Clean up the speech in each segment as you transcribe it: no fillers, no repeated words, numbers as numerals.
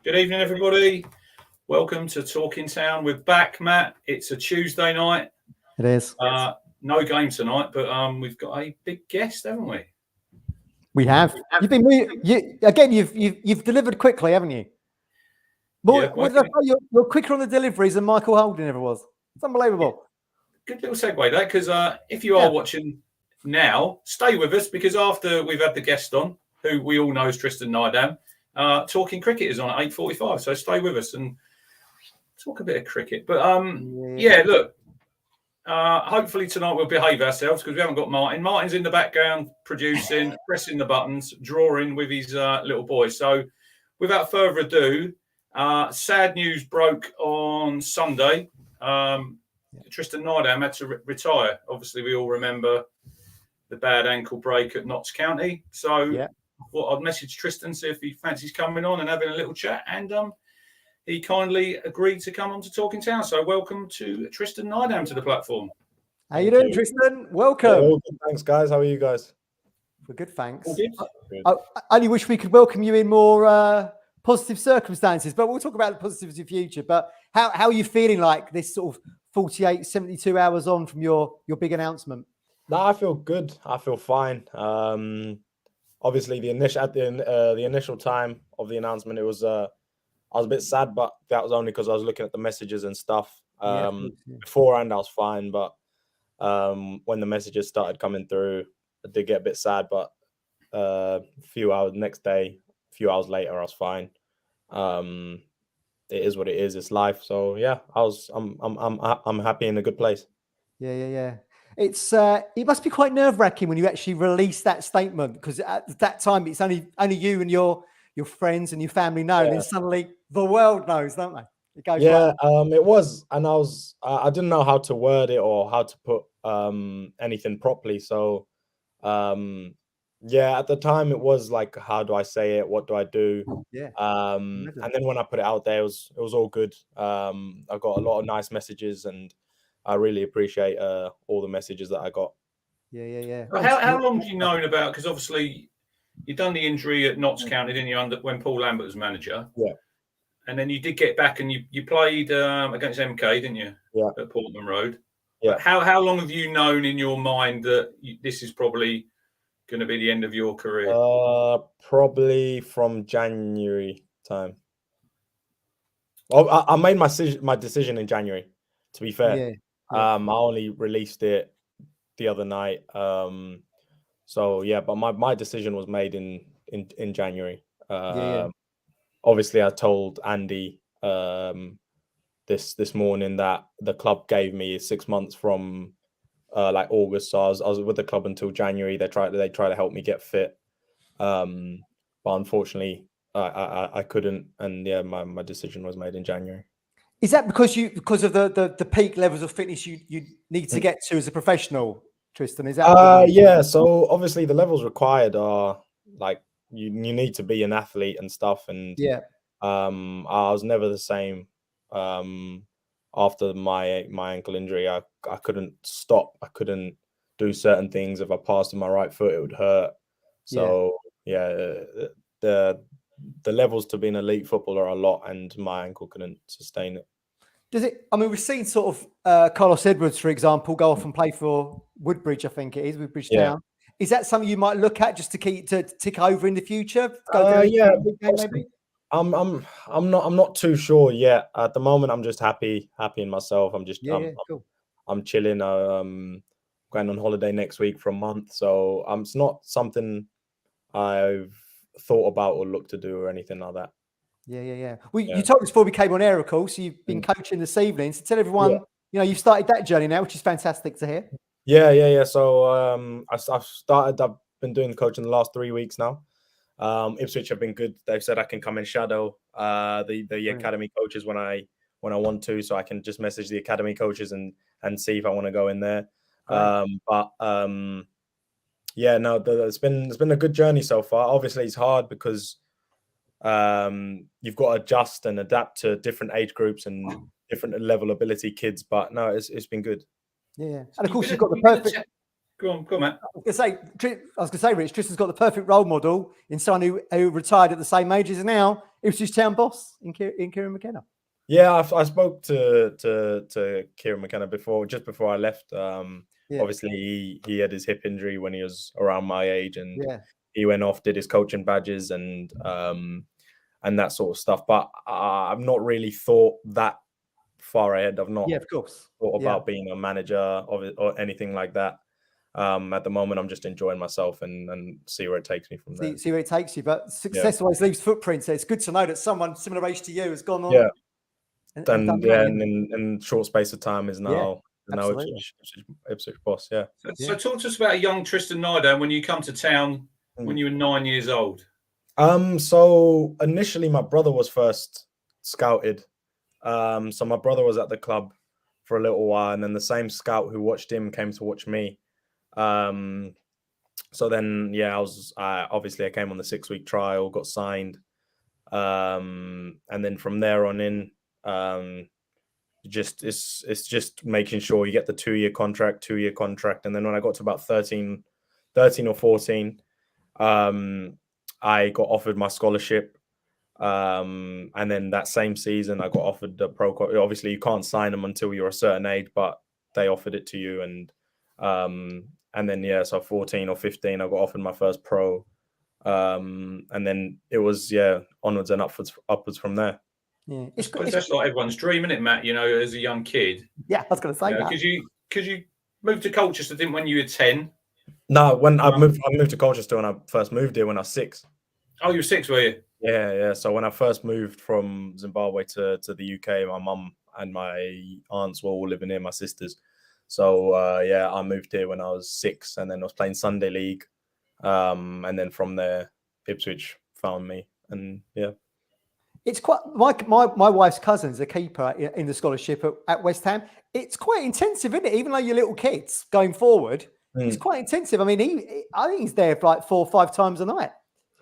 Good evening, everybody. Welcome to Talking Town. We're back, Matt. It's a Tuesday night. It is. No game tonight, but we've got a big guest, haven't we? We have. You've delivered quickly, haven't you? You're quicker on the deliveries than Michael Holding ever was. It's unbelievable. Good little segue, that, because if you are watching now, stay with us, because after we've had the guest on, who we all know is Tristan Nydam, Talking Cricket is on at 8:45. So stay with us and talk a bit of cricket. But look, hopefully tonight we'll behave ourselves because we haven't got Martin. Martin's in the background producing, pressing the buttons, drawing with his little boys. So without further ado, sad news broke on Sunday. Tristan Nydam had to retire. Obviously, we all remember the bad ankle break at Notts County. So I thought I'd message Tristan, see if he fancies coming on and having a little chat. And he kindly agreed to come on to Talking Town. So welcome to Tristan Nydam to the platform. How you doing, Tristan? Welcome. Good, thanks, guys. How are you guys? We're good, thanks. Good. I only wish we could welcome you in more positive circumstances, but we'll talk about the positives of the future. But how are you feeling like this sort of 48, 72 hours on from your big announcement? No, I feel good. I feel fine. Obviously, the initial time of the announcement, it was I was a bit sad, but that was only because I was looking at the messages and stuff. Beforehand, I was fine, but when the messages started coming through, I did get a bit sad. But a few hours later, I was fine. It is what it is. It's life. So yeah, I'm happy in a good place. Yeah. It must be quite nerve-wracking when you actually release that statement, because at that time it's only you and your friends and your family know, and then suddenly the world knows, don't they? It goes it was, and I didn't know how to word it or how to put anything properly. So at the time it was like, how do I say it? What do I do? And then when I put it out there, it was all good. I got a lot of nice messages, and I really appreciate all the messages that I got. Yeah. How long have you known about? Because obviously you've done the injury at Notts County, didn't you, when Paul Lambert was manager? Yeah. And then you did get back and you played against MK, didn't you? Yeah. At Portman Road. Yeah. But how long have you known in your mind that this is probably going to be the end of your career? Probably from January time. Well, I made my decision in January, to be fair. I only released it the other night. But my decision was made in January. Obviously, I told Andy this morning that the club gave me 6 months from August. So I was with the club until January. They try to help me get fit, but unfortunately, I couldn't. And my decision was made in January. Is that because of the peak levels of fitness you need to get to as a professional, Tristan? Is that So obviously the levels required are like you need to be an athlete and stuff. And I was never the same. After my ankle injury, I couldn't stop. I couldn't do certain things. If I passed with my right foot, it would hurt. So the levels to be an elite footballer are a lot, and my ankle couldn't sustain it. Does it? I mean, we've seen sort of Carlos Edwards, for example, go off and play for Woodbridge. I think it is Woodbridge Town. Is that something you might look at just to tick over in the future? Maybe. I'm not too sure yet. At the moment, I'm just happy in myself. I'm just cool. I'm chilling. Going on holiday next week for a month, so it's not something I've thought about or looked to do or anything like that. Yeah. Well, you told us before we came on air, of course. You've been coaching this evening. So tell everyone, you've started that journey now, which is fantastic to hear. Yeah. So I've been doing coaching the last 3 weeks now. Ipswich have been good. They've said I can come and shadow the academy coaches when I want to, so I can just message the academy coaches and see if I want to go in there. It's been a good journey so far. Obviously, it's hard because you've got to adjust and adapt to different age groups and different level ability kids. But no, it's been good. Yeah, and of course you've got the perfect. Go on, Matt. I was going to say, Rich, Tristan's got the perfect role model in someone who retired at the same age as now. Ipswich Town boss in Kieran McKenna. Yeah, I spoke to Kieran McKenna just before I left. Obviously he had his hip injury when he was around my age, and he went off, did his coaching badges and that sort of stuff. But I've not really thought that far ahead. I've not of course thought about being a manager of it or anything like that. At the moment, I'm just enjoying myself and see where it takes me from there. See where it takes you. But success always leaves footprints. So it's good to know that someone similar age to you has gone on. Yeah. And in short space of time is now Ipswich boss. Yeah. So talk to us about a young Tristan Nydam when you come to town when you were 9 years old. So initially my brother was first scouted. So my brother was at the club for a little while, and then the same scout who watched him came to watch me. So then I came on the 6-week trial, got signed. And then from there on in, it's just making sure you get the 2-year contract. And then when I got to about 13 or 14, I got offered my scholarship. And then that same season I got offered the pro. Obviously you can't sign them until you're a certain age, but they offered it to you. And then so 14 or 15 I got offered my first pro. And then it was onwards and upwards from there. Yeah, that's like everyone's dream, isn't it, Matt? You know, as a young kid. Yeah, I was going to say that. Because you moved to Colchester, didn't when you were 10? No, when I moved to Colchester when I first moved here when I was 6. Oh, you were 6, were you? Yeah. So when I first moved from Zimbabwe to the UK, my mum and my aunts were all living here, my sisters. So I moved here when I was 6, and then I was playing Sunday League. And then from there, Ipswich found me, and it's quite my wife's cousin's a keeper in the scholarship at West Ham. It's quite intensive, isn't it? Even though you're little kids going forward, it's quite intensive. I mean, I think he's there for like 4 or 5 times a night.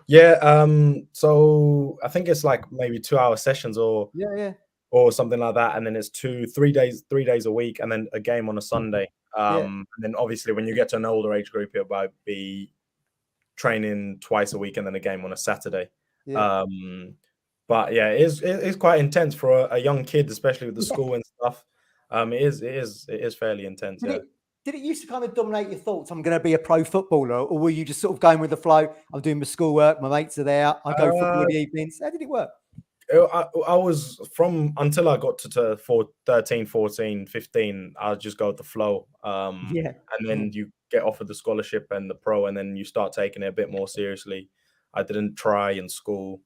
Yeah. So I think it's like maybe 2-hour sessions or something like that, and then it's 3 days a week, and then a game on a Sunday. And then obviously when you get to an older age group, it might be training twice a week and then a game on a Saturday. But it's quite intense for a young kid, especially with the school and stuff. It is fairly intense. Did it used to kind of dominate your thoughts? I'm going to be a pro footballer, or were you just sort of going with the flow? I'm doing my schoolwork, my mates are there, I go football in the evenings. How did it work? I was until I got to 13, 14, 15, I'll just go with the flow. And then you get offered the scholarship and the pro, and then you start taking it a bit more seriously. I didn't try in school.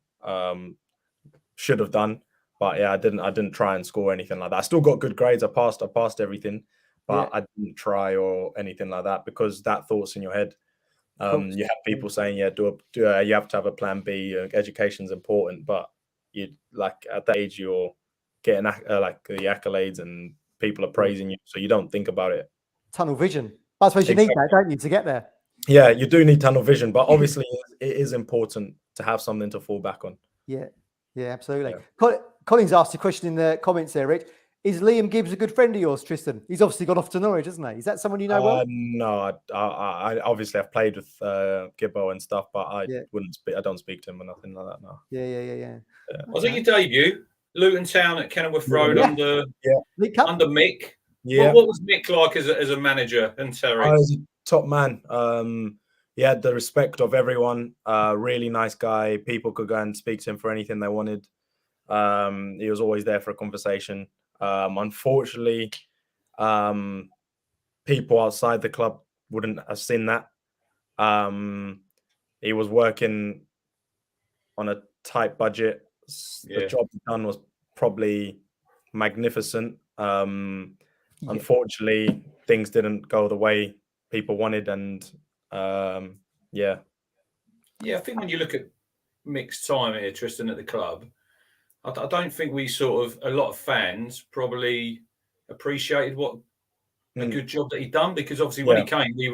Should have done, but I didn't try in school or anything like that. I still got good grades. I passed everything, but I didn't try or anything like that because that thought's in your head. You have people saying, you have to have a plan B. Education's important, but you like at that age you're getting like the accolades and people are praising you, so you don't think about it. Tunnel vision. I suppose you need that, don't you, to get there? Yeah, you do need tunnel vision, but obviously it is important to have something to fall back on. Yeah, absolutely. Yeah. Colin's asked a question in the comments there, Rich. Is Liam Gibbs a good friend of yours, Tristan? He's obviously gone off to Norwich, hasn't he? Is that someone you know well? No, I obviously I've played with Gibbo and stuff, but I don't speak to him or nothing like that. No. Yeah. Was it your debut? Luton Town at Kenilworth Road under Mick. Yeah. What was Mick like as a manager and Terry? He was a top man. He had the respect of everyone. Really nice guy. People could go and speak to him for anything they wanted. He was always there for a conversation. Unfortunately, people outside the club wouldn't have seen that. He was working on a tight budget. The job done was probably magnificent. Unfortunately, things didn't go the way people wanted, and I think when you look at Mick's time here, Tristan, at the club, I don't think we a lot of fans probably appreciated what a good job that he'd done, because obviously when he came, we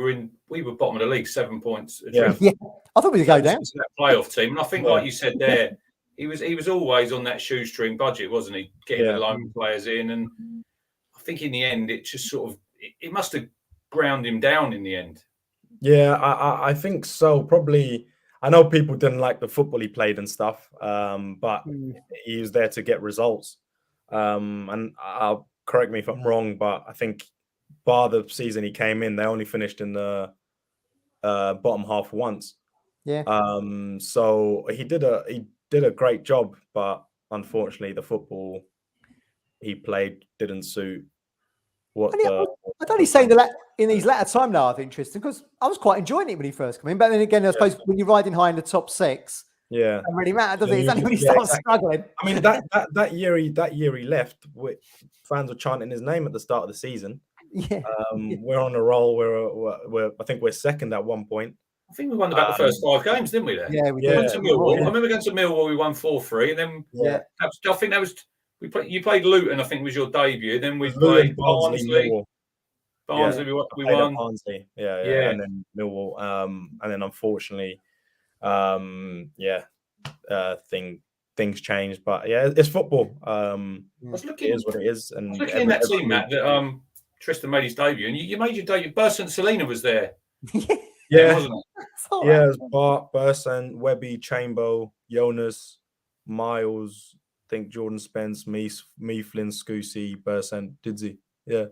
were bottom of the league, 7 points. I thought we'd go down. That playoff team, and I think, like you said there, he was always on that shoestring budget, wasn't he? Getting the loan players in, and I think in the end, it just it must have ground him down in the end. Yeah, I think so. Probably, I know people didn't like the football he played and stuff, but Mm. he was there to get results. And I'll correct me if I'm wrong, but I think bar the season he came in, they only finished in the bottom half once. Yeah. So he did a great job, but unfortunately, the football he played didn't suit what And the. I'd only say in his latter time now, I think, Tristan, because I was quite enjoying it when he first came in. But then again, I suppose when you're riding high in the top 6, Yeah, it doesn't really matter, does Yeah, it? It's you only when he just- yeah, starts exactly. struggling. I mean that year he left, fans were chanting his name at the start of the season. Yeah. We're on a roll. We're I think we're second at one point. I think we won about the first 5 games, didn't we? There, Yeah, we we did. went to Millwall. Yeah. I remember going to Millwall. We won 4-3, and then Yeah. I think that was you played Luton. I think was your debut. Then we It was Luton, played Barnsley, Millwall. Barnsley, I we played at won. Barnsley, Yeah. and then Millwall, and then unfortunately, things changed. But yeah, it's football. I was It looking, is what it is. I And was looking in that team, Matt, that Tristan made his debut, and you made your debut. Burson Selina was there, yeah, wasn't it? yeah, it was Bart, Burson, Webby, Chambo, Jonas, Miles, I think Jordan Spence, Flynn, Scousy, Burson, Didsy. Yeah.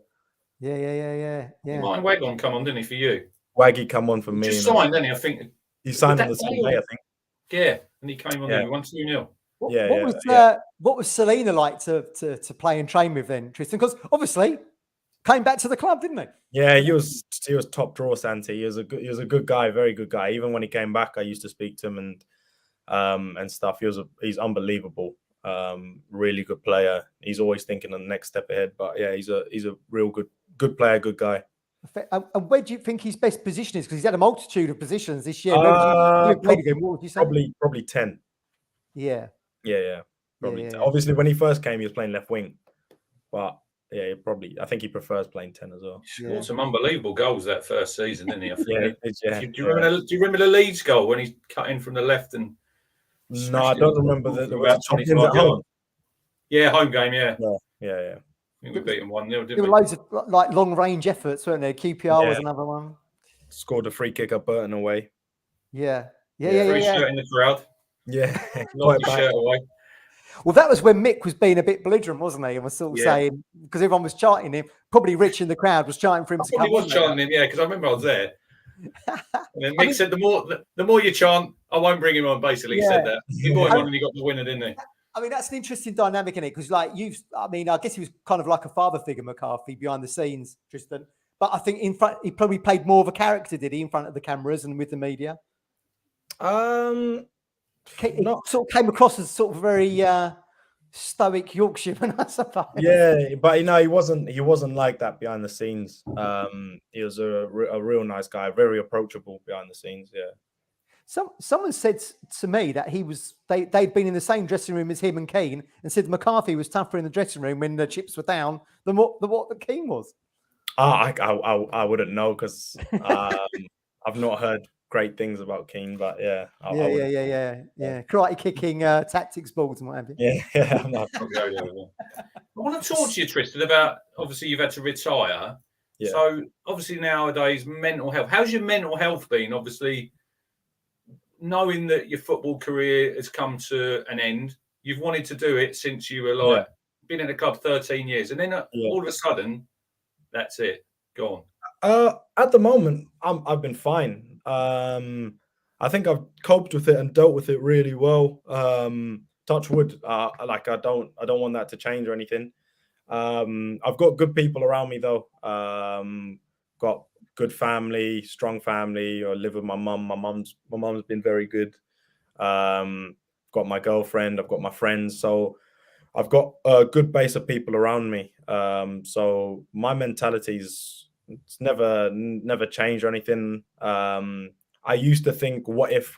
Yeah. Martin Wagon come on, didn't he, for you? Waggy come on for He me. just signed, didn't he? I think he signed on that the same day, day, I think. Yeah, and he came on there. We won 2-0. What was Selina like to play and train with then, Tristan? Because obviously came back to the club, didn't he? Yeah, he was top draw, Santi. He was a good guy, very good guy. Even when he came back, I used to speak to him and stuff. He's unbelievable. Really good player. He's always thinking on the next step ahead. But yeah, he's a real good player, good guy. And where do you think his best position is? Because he's had a multitude of positions this year. What would you say? Probably 10. Yeah. Probably. Yeah. 10. Obviously, when he first came, he was playing left wing, but yeah, I think he prefers playing 10 as well. He scored some unbelievable goals that first season, didn't he? I think Do you remember the Leeds goal when he cut in from the left and? No, I don't remember that. There was about 25 at home. Yeah, home game. Yeah. Yeah. I think we beat him 1-0, didn't There were we? loads of like long range efforts, weren't there? QPR was another one. Scored a free kick at Burton away. Yeah. Free shirt in the crowd. Yeah. Knocked his shirt away. Well, that was when Mick was being a bit belligerent, wasn't he? And was sort of saying, because everyone was chanting him, probably Rich in the crowd was chanting for him to come. He was chanting him, because I remember I was there. And then Mick said, the more you chant, I won't bring him on, basically. He said that. He brought him on and he got the winner, didn't he? I mean, that's an interesting dynamic in it because, like, I guess he was kind of like a father figure, McCarthy, behind the scenes, Tristan. But I think in front, he probably played more of a character, did he, in front of the cameras and with the media? Sort of came across as sort of very stoic Yorkshireman, I suppose. Yeah, but he wasn't like that behind the scenes. He was a real nice guy, very approachable behind the scenes. Yeah. Someone said to me that they'd been in the same dressing room as him and Keane, and said McCarthy was tougher in the dressing room when the chips were down than what the Keane was. I wouldn't know because I've not heard great things about Keane, but yeah. Karate kicking, tactics balls and what have you. Yeah. I'm not. I want to talk to you, Tristan, about obviously you've had to retire. Yeah. So obviously nowadays, mental health. How's your mental health been? Obviously, knowing that your football career has come to an end, you've wanted to do it since you were been in the club 13 years, and then all of a sudden, that's it, gone. At the moment, I've been fine. I think I've coped with it and dealt with it really well. Touch wood, I don't want that to change or anything. I've got good people around me though. Got good family, strong family. I live with my mum. My mum's been very good. Got my girlfriend. I've got my friends. So I've got a good base of people around me. So my mentality's never changed or anything. I used to think, what if?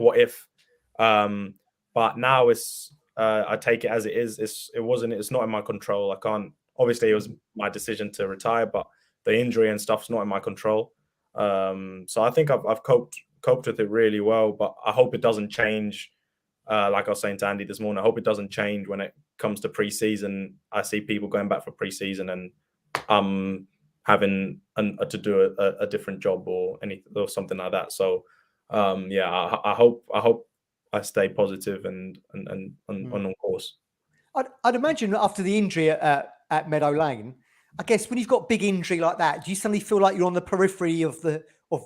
But now it's I take it as it is. It's not in my control. I can't. Obviously, it was my decision to retire, but the injury and stuff's not in my control. So I think I've coped with it really well, but I hope it doesn't change. Like I was saying to Andy this morning, I hope it doesn't change when it comes to pre-season. I see people going back for pre-season and having to do a different job or something like that. So yeah, I hope I stay positive and on course. I'd imagine after the injury at Meadow Lane, I guess when you've got big injury like that, do you suddenly feel like you're on the periphery of the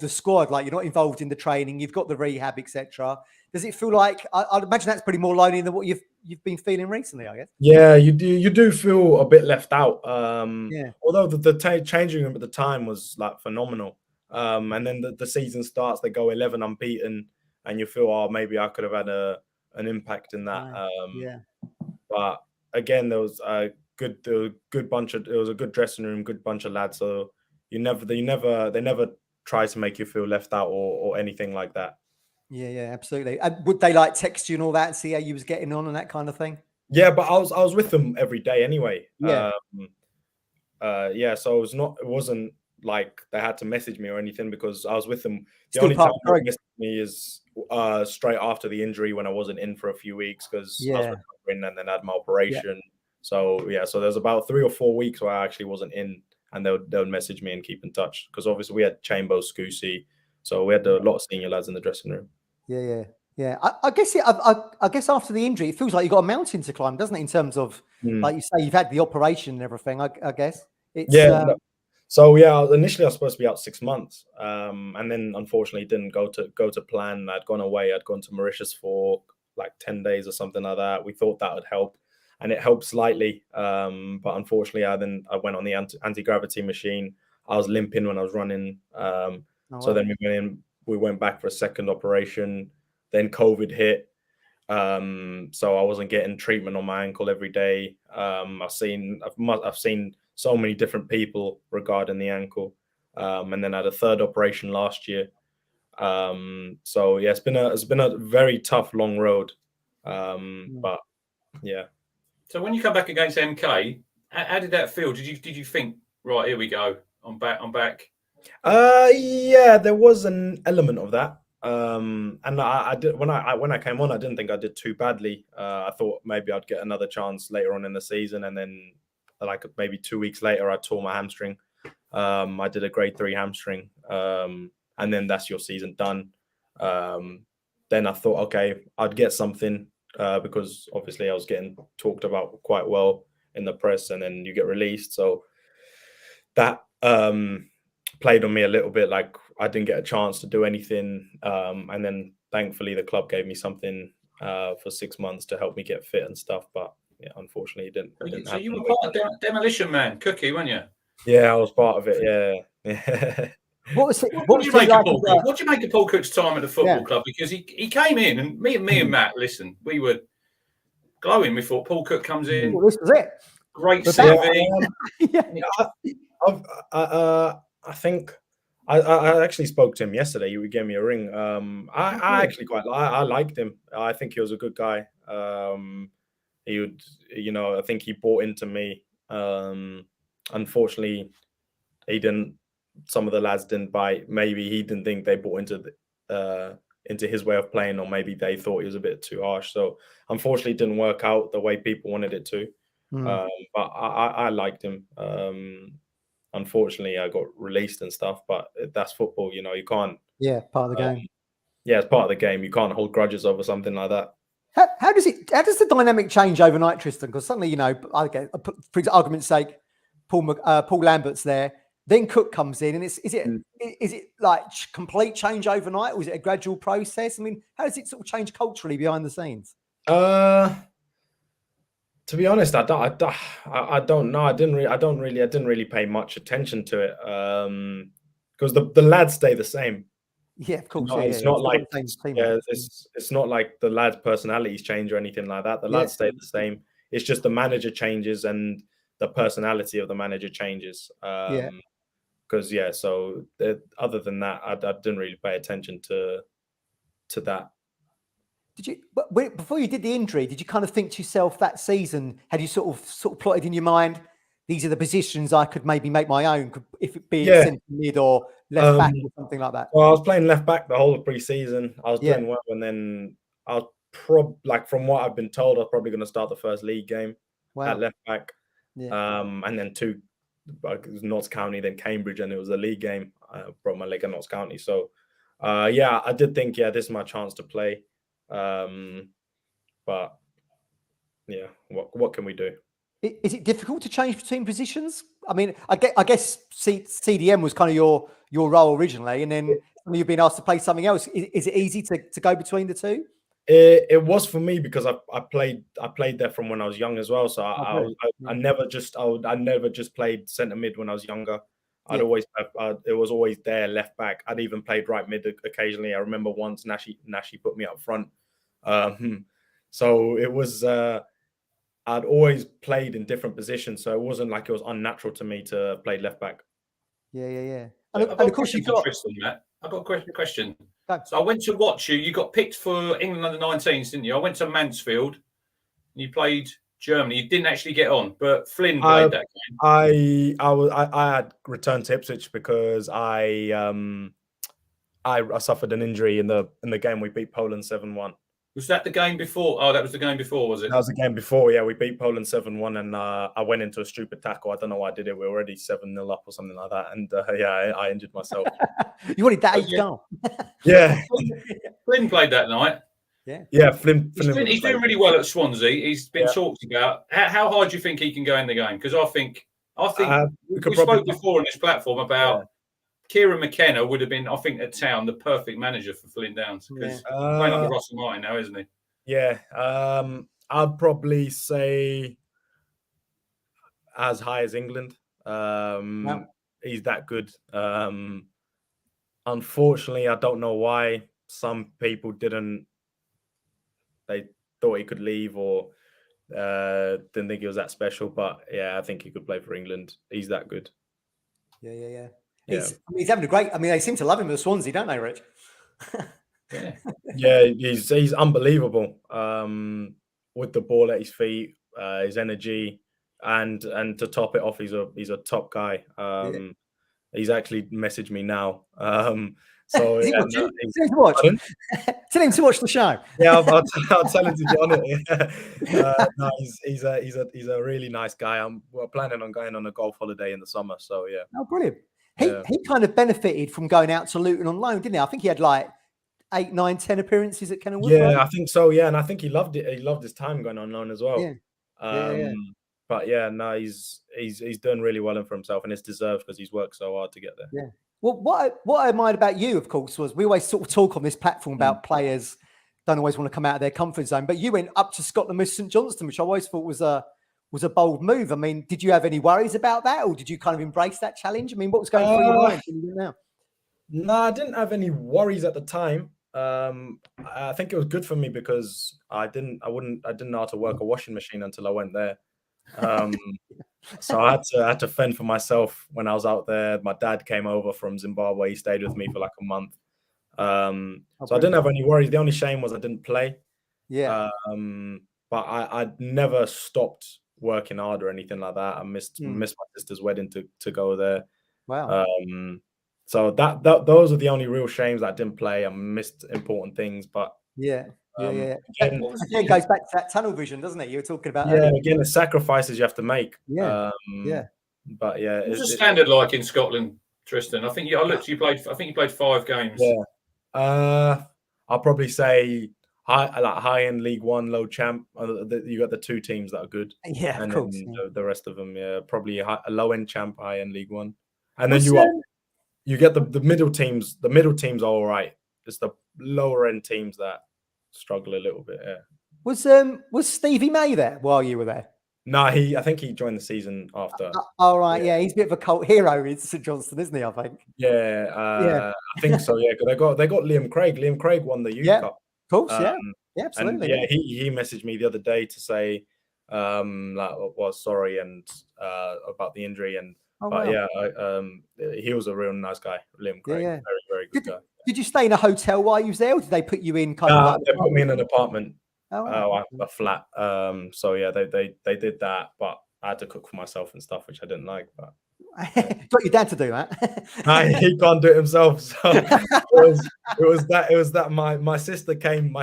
squad, like you're not involved in the training, you've got the rehab, etc. Does it feel like I'd imagine that's pretty more lonely than what you've been feeling recently, I guess? Yeah, you do feel a bit left out. Yeah. Although the changing room at the time was like phenomenal. And then the season starts, they go 11 unbeaten, and you feel, oh, maybe I could have had an impact in that. Right. Yeah. But again, there was a good bunch of, it was a good dressing room, good bunch of lads. So they never try to make you feel left out or anything like that. Yeah, absolutely. And would they like text you and all that and see how you was getting on and that kind of thing? Yeah, but I was with them every day anyway. Yeah. Yeah, so it wasn't like they had to message me or anything because I was with them. The Still only time part of the they messaged me is straight after the injury when I wasn't in for a few weeks because I was Yeah. recovering and then had my operation. So yeah, so there's about 3 or 4 weeks where I actually wasn't in, and they would message me and keep in touch because obviously we had Chambo, Scusi, so we had a lot of senior lads in the dressing room. Yeah. I guess I guess after the injury, it feels like you've got a mountain to climb, doesn't it? In terms of, like you say, you've had the operation and everything. I guess it's no. So yeah, initially I was supposed to be out 6 months, and then unfortunately didn't go to plan. I'd gone away. I'd gone to Mauritius for like 10 days or something like that. We thought that would help, and it helped slightly. But unfortunately, I went on the anti-gravity machine. I was limping when I was running. So then we went back for a second operation. Then COVID hit. So I wasn't getting treatment on my ankle every day. I've seen so many different people regarding the ankle, and then I had a third operation last year. So yeah, it's been a very tough, long road. But yeah. So when you come back against MK, how did that feel? Did you think, right, here we go, I'm back? Yeah, there was an element of that. And I did when I came on, I didn't think I did too badly. I thought maybe I'd get another chance later on in the season, and then like maybe 2 weeks later, I tore my hamstring. I did a grade 3 hamstring, and then that's your season done. Then I thought, okay, I'd get something because obviously I was getting talked about quite well in the press, and then you get released. So that played on me a little bit. Like I didn't get a chance to do anything, and then thankfully the club gave me something for 6 months to help me get fit and stuff. But yeah, unfortunately, it didn't So happen. you were part of Demolition Man, Cookie, weren't you? Yeah, I was part of it. Yeah. What do you make of Paul Cook? What do you make of Paul Cook's time at the football club? Because he came in, and me and Matt, listen, we were glowing. We thought Paul Cook comes in. Well, this was it. Great CV. I think I actually spoke to him yesterday. He gave me a ring. I actually I liked him. I think he was a good guy. He would, I think he bought into me. Unfortunately, he didn't. Some of the lads didn't buy. Maybe he didn't think they bought into his way of playing, or maybe they thought he was a bit too harsh. So unfortunately, it didn't work out the way people wanted it to. But I liked him. Unfortunately, I got released and stuff, but that's football. You can't. Yeah, part of the game. Yeah, it's part of the game. You can't hold grudges over something like that. How does the dynamic change overnight, Tristan? Because suddenly, I get, for argument's sake, Paul Lambert's there, then Cook comes in, and is it like complete change overnight, or is it a gradual process? I mean, how does it sort of change culturally behind the scenes? To be honest, I don't know. I didn't really pay much attention to it because the lads stay the same. Yeah, of course. It's not like it's not like the lads' personalities change or anything like that. The lads stay the same. It's just the manager changes and the personality of the manager changes. Because so other than that, I didn't really pay attention to that. Did you? But before you did the injury, did you kind of think to yourself that season? Had you sort of plotted in your mind? These are the positions I could maybe make my own, if it be centre mid or left back or something like that. Well, I was playing left back the whole of pre-season. I was doing well, and then I was from what I've been told, I was probably going to start the first league game at left back, and then two, it was Notts County, then Cambridge, and it was a league game. I broke my leg at Notts County, so Yeah, I did think, this is my chance to play. But yeah, what can we do? Is it difficult to change between positions? I mean, I guess CDM was kind of your role originally, and then you've been asked to play something else. Is it easy to go between the two? It was for me because I played there from when I was young as well. So I never just played centre mid when I was younger. I'd always it was always there left back. I'd even played right mid occasionally. I remember once Nashi put me up front. So it was I'd always played in different positions, so it wasn't like it was unnatural to me to play left back. Yeah. And of course, you've got Tristan, Matt. I've got a question. So I went to watch you. You got picked for England under 19s, didn't you? I went to Mansfield. And you played Germany. You didn't actually get on, but Flynn played that game. I had returned to Ipswich because I suffered an injury in the game we beat Poland 7-1. Was that the game before? Oh, that was the game before, was it? That was the game before. Yeah, we beat Poland 7-1, and I went into a stupid tackle. I don't know why I did it. We were already 7-0 up or something like that, and I injured myself. You wanted that 8th goal. Yeah, Flynn played that night. Yeah. Flynn he's doing really well at Swansea. He's been talked about. How high do you think he can go in the game? Because I think we spoke before on this platform about Kieran McKenna would have been, I think, at Town the perfect manager for Flynn Downs because he's playing under Russell Martin now, isn't he? Yeah, I'd probably say as high as England. He's that good. Unfortunately, I don't know why some people didn't. They thought he could leave or didn't think he was that special. But yeah, I think he could play for England. He's that good. Yeah. He's having a great. I mean, they seem to love him at Swansea, don't they, Rich? Yeah, he's unbelievable. With the ball at his feet, his energy, and to top it off, he's a top guy. He's actually messaged me now. So tell him to watch. Tell him to watch the show. Yeah, I'll tell him to get on it. No, he's a really nice guy. We're planning on going on a golf holiday in the summer. So yeah. Oh, brilliant. He kind of benefited from going out to Luton on loan, didn't he? I think he had like 8, 9, 10 appearances at Kenilworth. Yeah, right? I think so. Yeah, and I think he loved it. He loved his time going on loan as well. But yeah, no, he's doing really well for himself, and it's deserved because he's worked so hard to get there. Yeah. Well, what I admired about you, of course, was we always sort of talk on this platform about players don't always want to come out of their comfort zone, but you went up to Scotland with St Johnstone, which I always thought was a bold move. I mean, did you have any worries about that, or did you kind of embrace that challenge? I mean, what was going through your mind now? No, I didn't have any worries at the time. I think it was good for me because I didn't know how to work a washing machine until I went there. So I had to fend for myself when I was out there. My dad came over from Zimbabwe. He stayed with me for like a month. So I didn't have any worries. The only shame was I didn't play. Yeah. But I never stopped working hard or anything like that. I missed my sister's wedding to go there. Wow. So those are the only real shames that I didn't play. I missed important things, but again, goes back to that tunnel vision, doesn't it? You were talking about again the sacrifices you have to make. But yeah, what's the standard like in Scotland, Tristan? I think you played 5 games. Yeah, I'll probably say high end League One, low champ. You got the 2 teams that are good. Yeah, and of course. The rest of them, probably a low end champ, high end League One, and then you get the middle teams. The middle teams are all right. It's the lower end teams that struggle a little bit. Yeah. Was Stevie May there while you were there? No, I think he joined the season after. All right, yeah, he's a bit of a cult hero in St Johnstone, isn't he? I think. I think so. Yeah, because they got Liam Craig. Liam Craig won the Youth Cup. Of course, yeah, absolutely. And he messaged me the other day to say, sorry and about the injury and. He was a real nice guy, Liam Craig. Very, very good guy. Did you stay in a hotel while you was there, or did they put you in they put me in an apartment, a flat. So yeah, they did that, but I had to cook for myself and stuff, which I didn't like. But got your dad to do that. He can't do it himself. So it was that my sister came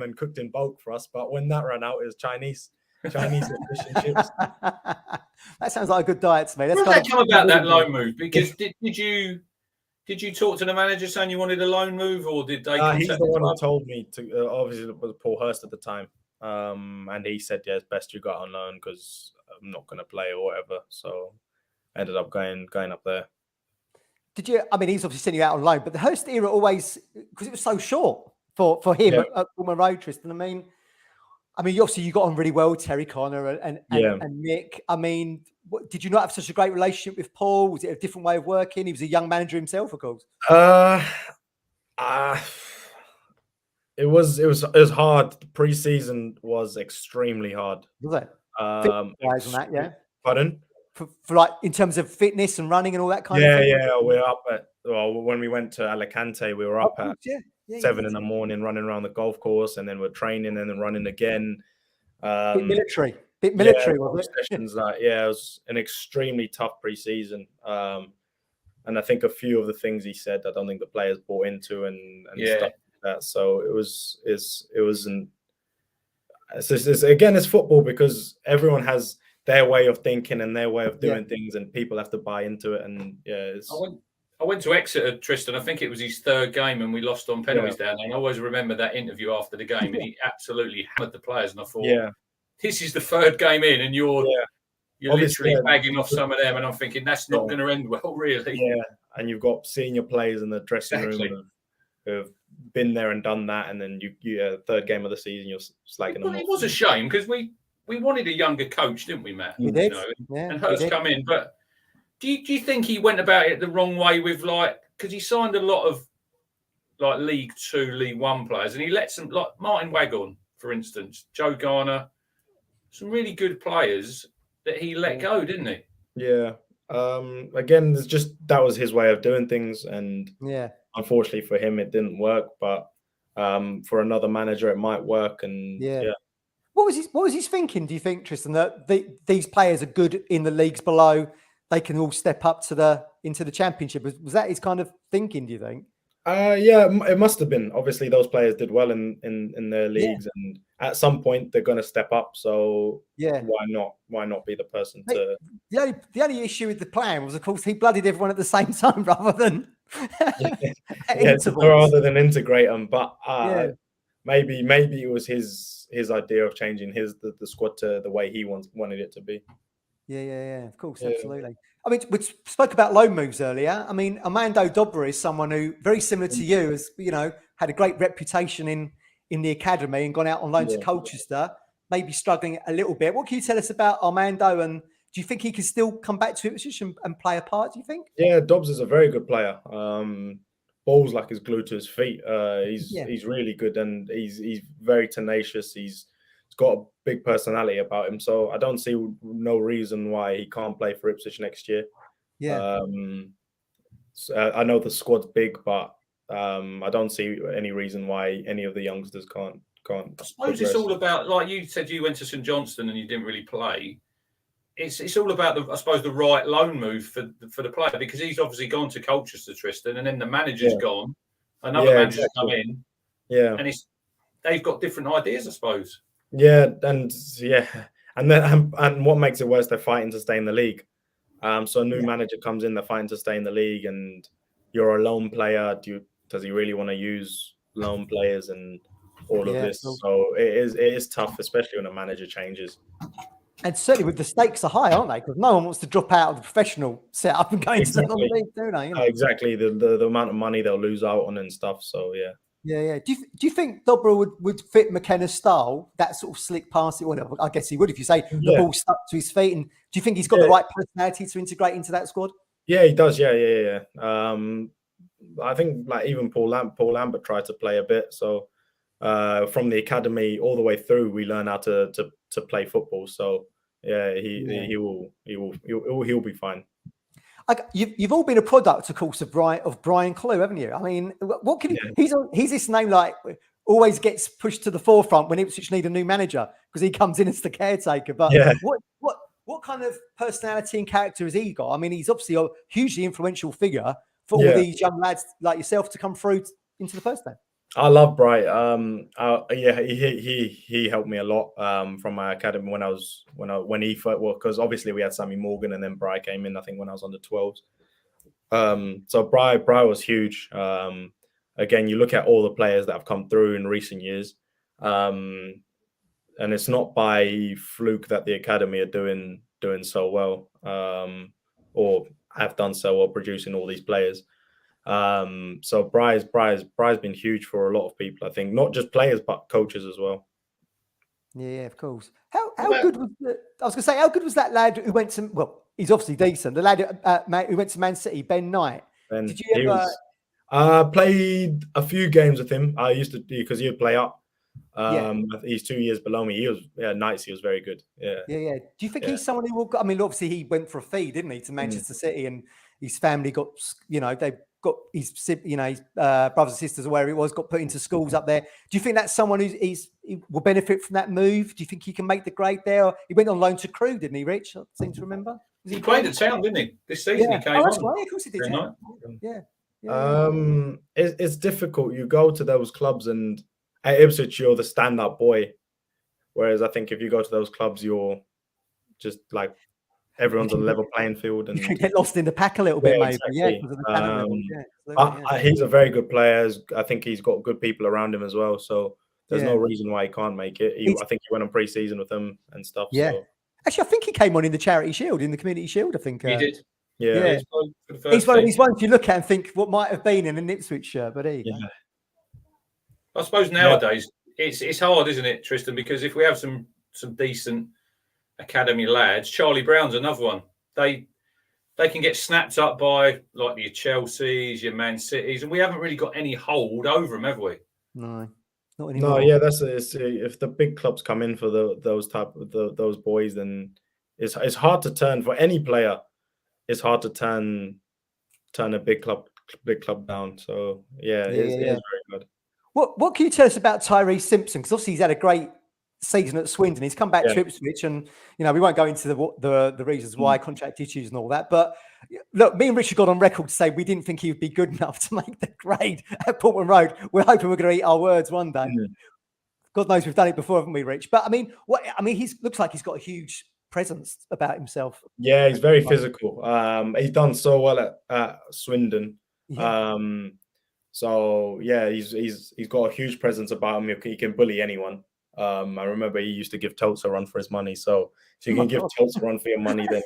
and cooked in bulk for us, but when that ran out, it was Chinese fish and chips. That sounds like a good diet to me. How did that come about, that loan move? Because did you Did you talk to the manager saying you wanted a loan move, or did they contact He's the the one who club? told me to. Obviously, it was Paul Hurst at the time, and he said, "Yeah, it's best you got on loan because I'm not going to play or whatever." So, I ended up going up there. Did you? I mean, he's obviously sending you out on loan, but the Hurst era always, because it was so short for him at Woodman Road, Tristan. I mean, obviously you got on really well with Terry Connor and Nick. I mean, did you not have such a great relationship with Paul? Was it a different way of working? He was a young manager himself, of course. It was hard. The pre-season was extremely hard. Was it? On that, yeah. Pardon? For like in terms of fitness and running and all that kind of thing. Yeah. We're up at when we went to Alicante, we were up at 7 in the morning running around the golf course, and then we're training and then running again. Bit military, was it? Sessions it was an extremely tough pre-season. And I think a few of the things he said, I don't think the players bought into and stuff like that. So it's football, because everyone has their way of thinking and their way of doing things, and people have to buy into it. And I went to Exeter, Tristan. I think it was his third game, and we lost on penalties down there. And I always remember that interview after the game, and he absolutely hammered the players. And I thought, this is the third game in, and you're literally bagging off some of them. And I'm thinking that's not going to end well, really. Yeah, and you've got senior players in the dressing room who have been there and done that, and then you third game of the season, you're slagging them off. It was a shame, because we wanted a younger coach, didn't we, Matt? We did. And Hurst come in, but do you think he went about it the wrong way with, because he signed a lot of League Two, League One players, and he let some, like Martin Waghorn, for instance, Joe Garner, some really good players that he let go, didn't he? Yeah. Again, it's just that was his way of doing things, and unfortunately for him, it didn't work. But for another manager, it might work. And what was his thinking? Do you think, Tristan, that these players are good in the leagues below? They can all step up into the championship. Was that his kind of thinking, do you think? It must have been. Obviously, those players did well in their leagues, and at some point they're going to step up. So why not be the person to? The only issue with the plan was, of course, he bloodied everyone at the same time rather than rather than integrate them. But maybe it was his idea of changing the squad to the way he wanted it to be. Yeah, of course, absolutely. I mean, we spoke about loan moves earlier. I mean, Armando Dobra is someone who, very similar to you, has had a great reputation in the academy and gone out on loan to Colchester, maybe struggling a little bit. What can you tell us about Armando, and do you think he can still come back to Ipswich and play a part, do you think? Yeah, Dobbs is a very good player. Ball's like his glued to his feet. He's really good, and he's very tenacious. He's got a big personality about him, so I don't see no reason why he can't play for Ipswich next year. So I know the squad's big, but I don't see any reason why any of the youngsters can't. I suppose progress. It's all about, like you said, you went to St Johnstone and you didn't really play. It's all about the right loan move for the player, because he's obviously gone to Colchester, Tristan, and then the manager's gone, another manager's come in, and they've got different ideas, I suppose. And what makes it worse, they're fighting to stay in the league. So a new manager comes in, they're fighting to stay in the league, and you're a loan player. Does he really want to use loan players and all of this? So it is tough, especially when a manager changes. And certainly with the stakes are high, aren't they? Because no one wants to drop out of the professional setup and go into the league, do they? Exactly. The amount of money they'll lose out on and stuff. So Yeah. Do you think Dobra would fit McKenna's style, that sort of slick passing? Well, I guess he would if you say the ball stuck to his feet. And do you think he's got the right personality to integrate into that squad? Yeah, he does. Yeah. I think even Paul Lambert tried to play a bit. So from the academy all the way through, we learn how to play football. So he'll be fine. You've all been a product, of course, of Brian Clew, haven't you? I mean, what can he's this name always gets pushed to the forefront when Ipswich need a new manager, because he comes in as the caretaker. But what kind of personality and character has he got? I mean, he's obviously a hugely influential figure for all these young lads like yourself to come through into the first team. I love Bright. He helped me a lot from my academy when he first, because obviously we had Sammy Morgan and then Bright came in, I think, when I was under 12s. So Bry was huge. Again, you look at all the players that have come through in recent years, and it's not by fluke that the academy are doing so well, or have done so well producing all these players. So Bry's been huge for a lot of people. I think not just players but coaches as well. Yeah, of course. How good was I was going to say, how good was that lad who went to? Well, he's obviously decent. The lad who went to Man City, Ben Knight. And did you ever? Played a few games with him. I used to, because he would play up. Yeah. He's 2 years below me. He was nice. He was very good. Yeah. Do you think he's someone who will? I mean, obviously he went for a fee, didn't he, to Manchester City, and his family got, they've got his, his brothers and sisters or wherever it was, got put into schools up there. Do you think that's someone he will benefit from that move? Do you think he can make the grade there? He went on loan to Crewe, didn't he, Rich? I seem to remember. He played at Town, didn't he? This season he came that's on. right. Of course he did. Yeah. It's difficult. You go to those clubs, and at Ipswich, you're the stand-up boy. Whereas I think if you go to those clubs, you're just like everyone's on a level playing field, and you can get lost in the pack a little bit, maybe. Exactly. He's a very good player. I think he's got good people around him as well. So there's no reason why he can't make it. I think he went on pre-season with them and stuff. Yeah. So. Actually, I think he came on in the Charity Shield, in the Community Shield. I think he did. Yeah. He's one of these ones you look at and think what might have been in an Ipswich shirt, but he. I suppose nowadays it's hard, isn't it, Tristan? Because if we have some decent academy lads, Charlie Brown's another one. They can get snapped up by like your Chelseas, your Man Cities, and we haven't really got any hold over them, have we? No, not anymore. No, yeah, if the big clubs come in for those boys, then it's hard to turn for any player. It's hard to turn a big club down. So it is very good. What can you tell us about Tyrese Simpson? Because obviously he's had a great season at Swindon. He's come back to Ipswich, and we won't go into the reasons why, contract issues and all that. But look, me and Richard got on record to say we didn't think he would be good enough to make the grade at Portman Road. We're hoping we're going to eat our words one day. God knows we've done it before, haven't we, Rich? But he looks like he's got a huge presence about himself. Yeah, he's very physical. He's done so well at Swindon. Yeah. So he's got a huge presence about him. He can bully anyone. I remember he used to give Totes a run for his money. So if you can give Totes a run for your money, then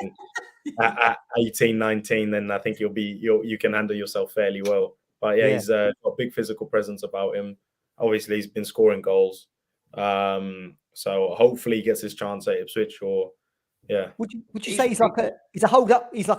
at 18, 19, then I think you can handle yourself fairly well. But he's got a big physical presence about him. Obviously, he's been scoring goals. So hopefully he gets his chance at Ipswich. Would you say he's like a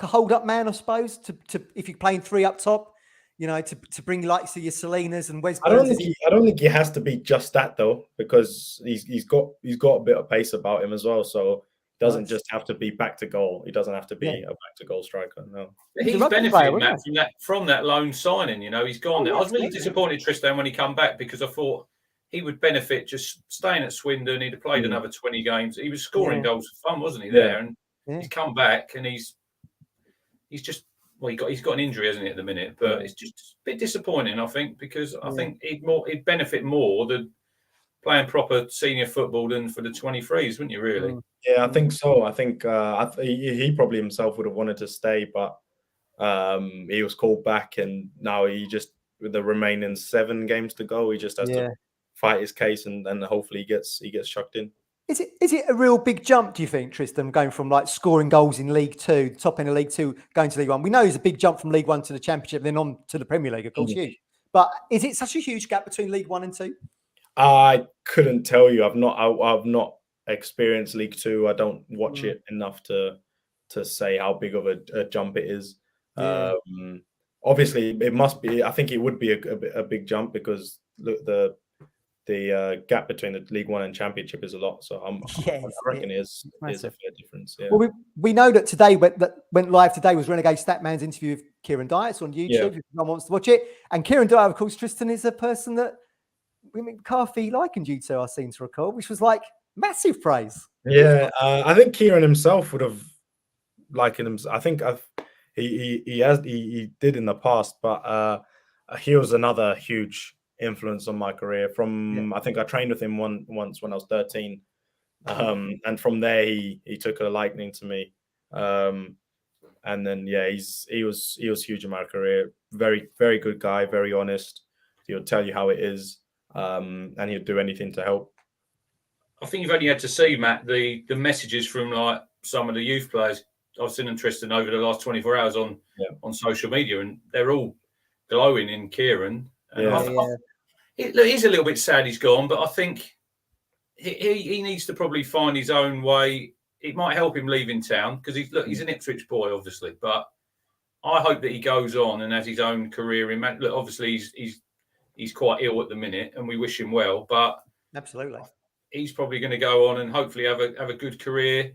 hold up man, I suppose, to if you're playing three up top? To bring like your Salinas and Wes. I don't think he has to be just that though, because he's got a bit of pace about him as well. So he doesn't just have to be back to goal. He doesn't have to be a back to goal striker. No, he's benefited, Matt, from that loan signing. He's gone there. I was really disappointed, Tristan, when he come back, because I thought he would benefit just staying at Swindon. He'd have played another 20 games. He was scoring goals for fun, wasn't he? There, and he's come back, and he's just. Well, he's got an injury, hasn't he, at the minute? But it's just a bit disappointing, I think, because I think he'd benefit more than playing proper senior football than for the 23s, wouldn't you? Really? Yeah, I think so. I think he probably himself would have wanted to stay, but he was called back, and now he just, with the remaining 7 games to go, he just has to fight his case, and hopefully he gets chucked in. Is it a real big jump, do you think, Tristan, going from like scoring goals in League Two, top end of League Two, going to League One? We know it's a big jump from League One to the Championship, then on to the Premier League, of course, huge. But is it such a huge gap between League One and Two? I couldn't tell you. I've not experienced League Two. I don't watch it enough to say how big of a jump it is. Obviously, it must be. I think it would be a big jump, because look, the gap between the League One and Championship is a lot. So I reckon it is a fair difference. Yeah. Well, we know that today went live today was Renegade Statman's interview with Kieran Dyer. It's on YouTube if anyone wants to watch it. And Kieran Dyer, of course, Tristan, is a person that McCarthy likened you to, I seem to recall, which was like massive praise. Yeah, I think Kieran himself would have likened him. I think he did in the past, but he was another huge influence on my career. I think I trained with him once when I was 13, and from there he took a liking to me, And then he was huge in my career. Very, very good guy, very honest. He'll tell you how it is, and he'll do anything to help. I think you've only had to see, Matt, the messages from like some of the youth players I've seen and Tristan over the last 24 hours on social media, and they're all glowing in Kieran. And it is a little bit sad he's gone, but I think he needs to probably find his own way. It might help him leaving town because he's an Ipswich boy, obviously, but I hope that he goes on and has his own career in. Look, obviously he's quite ill at the minute, and we wish him well. But absolutely, he's probably going to go on and hopefully have a good career.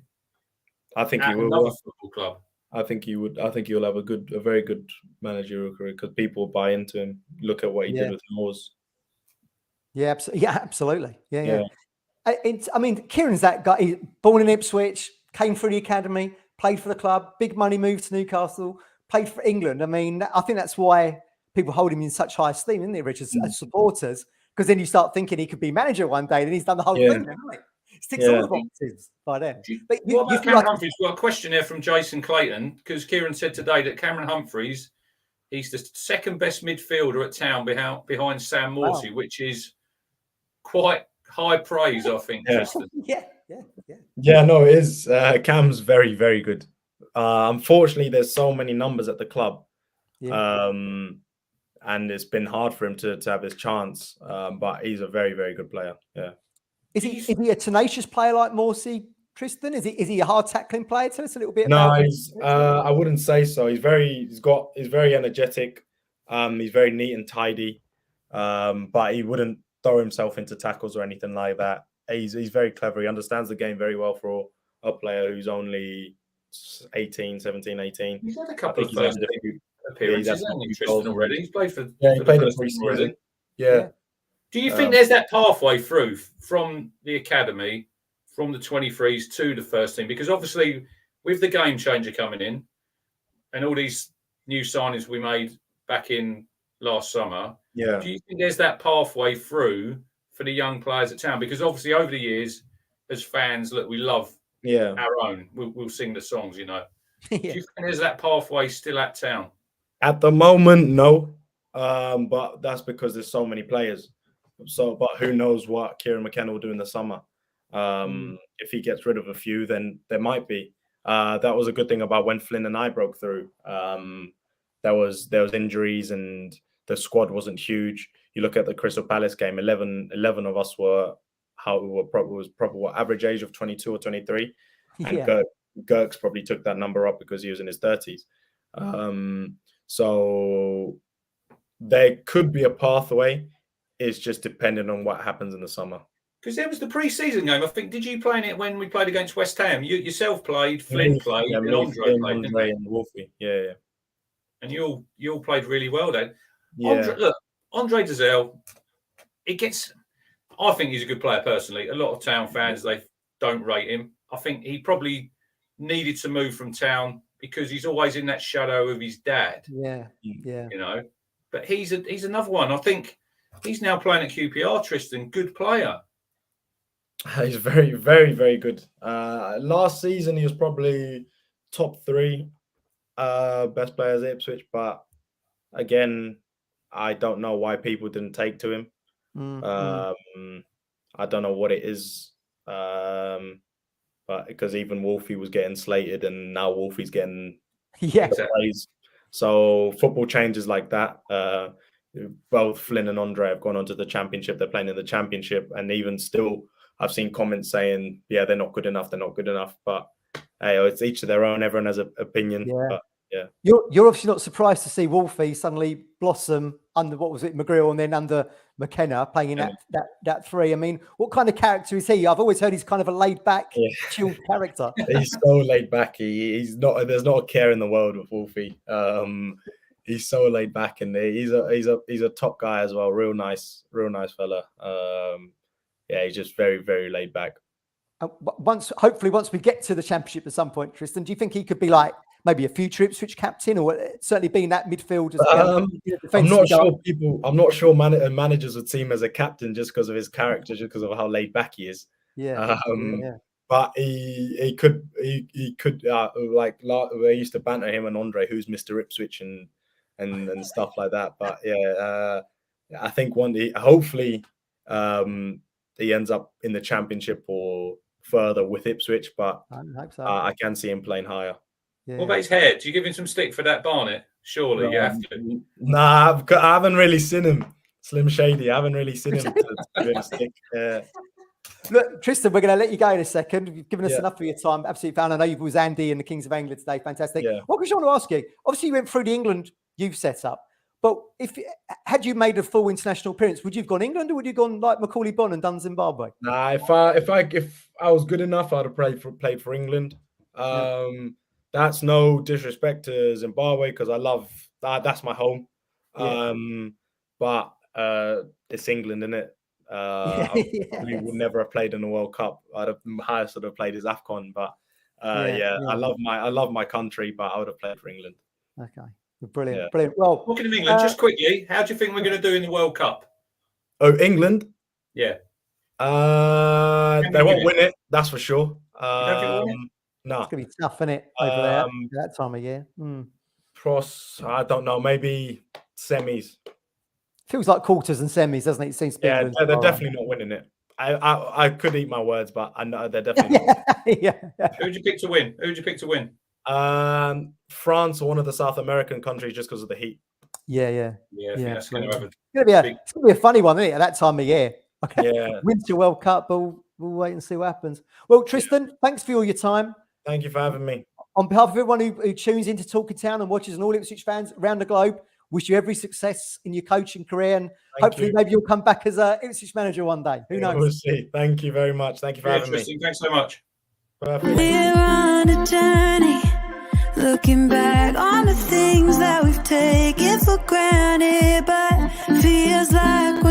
I think he will. Another football club. I think he would. I think he'll have a very good managerial career because people buy into him. Look at what he did with Moors. Yeah, absolutely. Yeah. I mean, Kieran's that guy. He's born in Ipswich, came through the academy, played for the club, big money move to Newcastle, played for England. I mean, I think that's why people hold him in such high esteem, isn't it, Rich, as supporters? Because then you start thinking he could be manager one day, and he's done the whole thing, hasn't he? Sticks all the boxes by then. But what about Cameron Humphreys? We've got a question here from Jason Clayton, because Kieran said today that Cameron Humphreys, he's the second best midfielder at Town behind Sam Morsey, which is quite high praise, I think. Yeah, no, it is. Cam's very, very good. Unfortunately, there's so many numbers at the club, and it's been hard for him to have his chance. But he's a very, very good player. Yeah. Is he a tenacious player like Morsey, Tristan? Is he a hard tackling player? Tell us a little bit about. No, he's. I wouldn't say so. He's very energetic. He's very neat and tidy. But he wouldn't throw himself into tackles or anything like that. He's very clever. He understands the game very well for a player who's only 17, 18. He's had a couple of first appearances, hasn't he, Tristan, already? He's played for he played the first already. Yeah. Do you think there's that pathway through from the academy, from the 23s to the first team? Because obviously, with the game changer coming in and all these new signings we made back in last summer, do you think there's that pathway through for the young players at Town? Because obviously, over the years, as fans, look, we love our own. We'll sing the songs, you know. Do you think there's that pathway still at Town? At the moment, no. But that's because there's so many players. But who knows what Kieran McKenna will do in the summer? If he gets rid of a few, then there might be. That was a good thing about when Flynn and I broke through. There was injuries and the squad wasn't huge. You look at the Crystal Palace game, 11 of us were average age of 22 or 23. And Girks probably took that number up because he was in his 30s. So there could be a pathway. It's just dependent on what happens in the summer. Because there was the pre-season game. I think, did you play in it when we played against West Ham? You yourself played, Flynn played, and Andre played, didn't they? And Wolfie. Yeah. And you all played really well then. Yeah. Andre Dazelle, I think he's a good player personally. A lot of Town fans, they don't rate him. I think he probably needed to move from Town because he's always in that shadow of his dad. Yeah. You know, but he's another one. I think he's now playing at QPR, Tristan. Good player. He's very, very, very good. Last season, he was probably top 3 best players at Ipswich. But again, I don't know why people didn't take to him. I don't know what it is. But because even Wolfie was getting slated and now Wolfie's getting plays. So football changes like that. Both Flynn and Andre have gone on to the championship. They're playing in the championship. And even still, I've seen comments saying, they're not good enough. They're not good enough. But hey, it's each of their own. Everyone has an opinion. But, You're obviously not surprised to see Wolfie suddenly blossom under, what was it, McGreal, and then under McKenna playing in that 3. I mean, what kind of character is he? I've always heard he's kind of a laid-back, chilled character. He's so laid back. He's not. There's not a care in the world with Wolfie. He's so laid back, and he's a top guy as well. Real nice fella. He's just very, very laid back. Hopefully, once we get to the championship at some point, Tristan, do you think he could be like maybe a future Ipswich captain, or certainly being that midfield? I'm not sure managers would see him as a captain just because of his character, just because of how laid back he is. But he could they used to banter him and Andre, who's Mr. Ipswich and stuff like that. But yeah, I think hopefully he ends up in the Championship or further with Ipswich. But I hope so. I can see him playing higher. Yeah. What about his hair? Do you give him some stick for that Barnet? Surely you have to. Nah, I haven't really seen him. Slim Shady. I haven't really seen him to give him a stick. Look, Tristan, we're going to let you go in a second. You've given us Yeah. enough of your time. Absolutely fine. I know you was Andy and the Kings of England today. Fantastic. Yeah. What was I want to ask you? Obviously, you went through the England youth setup, but had you made a full international appearance, would you have gone England or would you have gone like Macaulay Bonne and done Zimbabwe? Nah, if I was good enough, I'd have played for England. That's no disrespect to Zimbabwe because I love that. That's my home. But it's England, isn't it? I probably would never have played in the World Cup. I'd have highest would have played is AFCON. But I love my country, but I would have played for England. Okay, brilliant. Well, talking of England, just quickly, how do you think we're going to do in the World Cup? Oh, England? Yeah. They won't win it. That's for sure. No, it's gonna be tough, isn't it? Over there that time of year. I don't know. Maybe semis. Feels like quarters and semis, doesn't it? It seems. Yeah, they're definitely not winning it. I could eat my words, but I know they're definitely not. Yeah. Who'd you pick to win? Who'd you pick to win? France or one of the South American countries, just because of the heat. Yeah. I think that's going to have it's going to be a funny one, isn't it? At that time of year. Okay. Yeah. Winter World Cup, but we'll wait and see what happens. Well, Tristan, thanks for all your time. Thank you for having me. On behalf of everyone who tunes into Talking Town and watches and all Ipswich fans around the globe, wish you every success in your coaching career and hopefully maybe you'll come back as a Ipswich manager one day. Who knows? We'll see. Thank you very much. Thank you for having Tristan, me. thanks so much. Perfect. We're on a journey, looking back on the things that we've taken for granted, but feels like we're